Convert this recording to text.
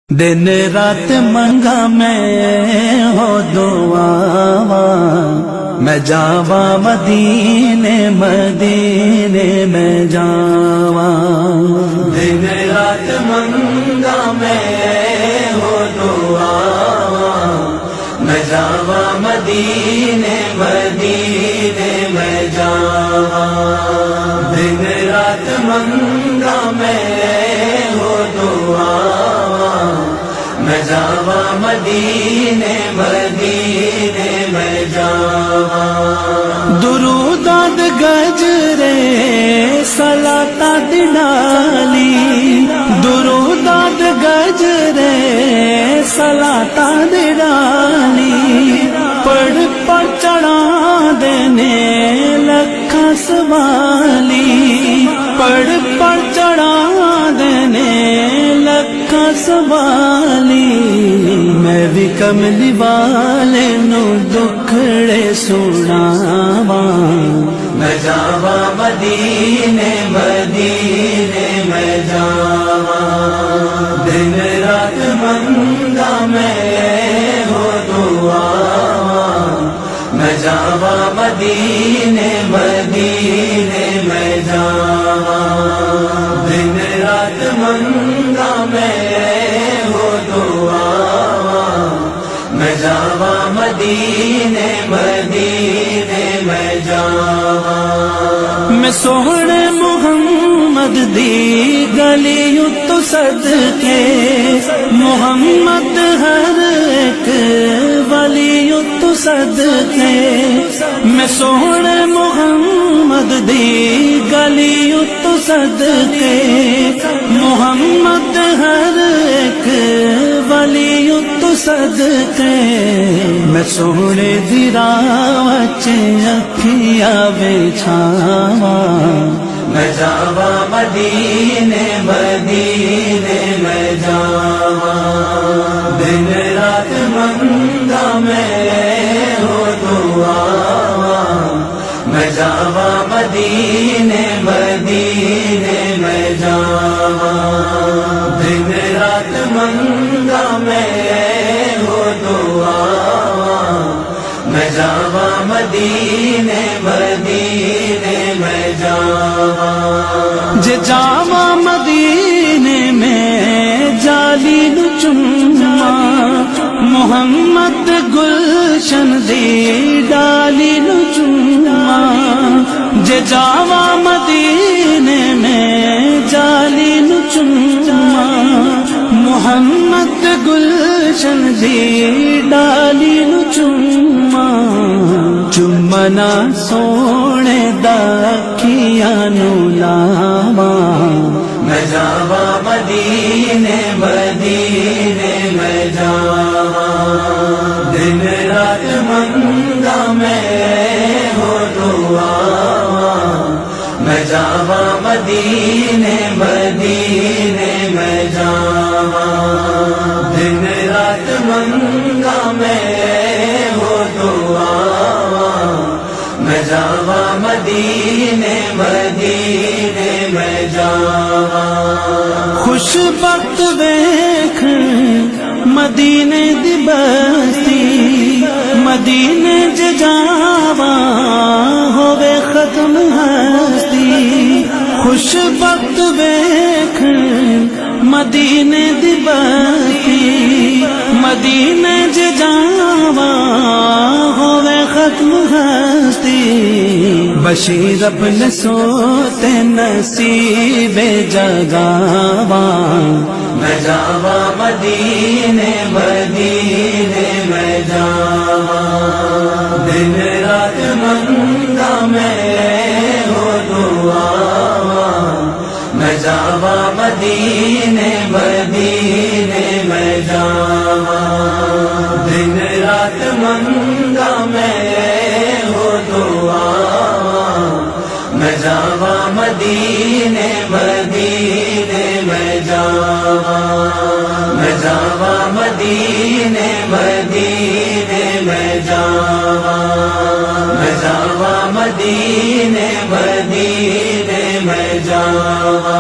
دن رات منگا میں ہو دعا میں جاوا مدینے مدینے میں جاوا دن رات منگا میں ہو دعا میں جاوا مدینے مدینے میں جاوا دن رات منگا میں ہو دعا میں جاوا مدینے مدینے میں جاوا درود گجرے صلاۃ دلالی درود گجرے صلاۃ دلالی پڑھ پڑھ چڑھا دینے لکھا سوالی پڑھ پڑھ چڑھا دینے لکھا سوالی میں بھی کملی والے نو دکھڑے سناواں میں جاوا مدینے مدینے میں جاوا دن رات منگا میں ہو دعا میں جاوا مدینے مدینے میں جاوا دن رات منگا میں ہو دعا میں جاوا مدینے مدینے میں جاوا میں سوہنے محمد دی گلی تو صدقے محمد ہر ایک ولی تو صدقے میں سوہنے محمد دی گلی تو صدقے محمد ہر ایک ولی تو صدقے میں سوہنے دی راہ وچ اکھیاں بچھاواں میں جاوا مدینے مدینے میں جاوا دن رات منگا میں ہو دعا میں جاوا مدینے مدینے میں جاوا دن رات منگا میں ہو دعا میں جاوا مدینے مدینے میں جاوا جے جاوا مدینے میں جالی نو چما محمد گلشن دی ڈالی نو چما جے جاوا مدینے میں جالی نو چما محمد گلشن دی ڈالی نو چما چمنا سونے دکھیاں نو لاواں میں جاوا مدینے مدینے میں جاوا دن رات منگا میں ہو دعا میں جاوا مدینے مدینے میں جاوا دن رات منگا میں ہو دعا میں جاوا مدینے مدینے میں جاوا خوش بخت ویکھ مدینے دی بستی مدینے ج جاوا ہووے ختم ہستی خوش بخت ویکھ مدینے دی بستی مدینے ج جاوا ہووے ختم ہستی بشیر اپنے سوتے نصیب جگاواں میں جاوا مدینے مدینے میں جاوا دن رات منگا میں ہو دعا میں جاوا مدینے مدینے میں جاوا دن رات منگا میں ہو دعا میں جاوا مدینے مدینے میں جاوا میں جاوا مدینے مدینے میں جاوا میں جاوا مدینے مدینے میں جاوا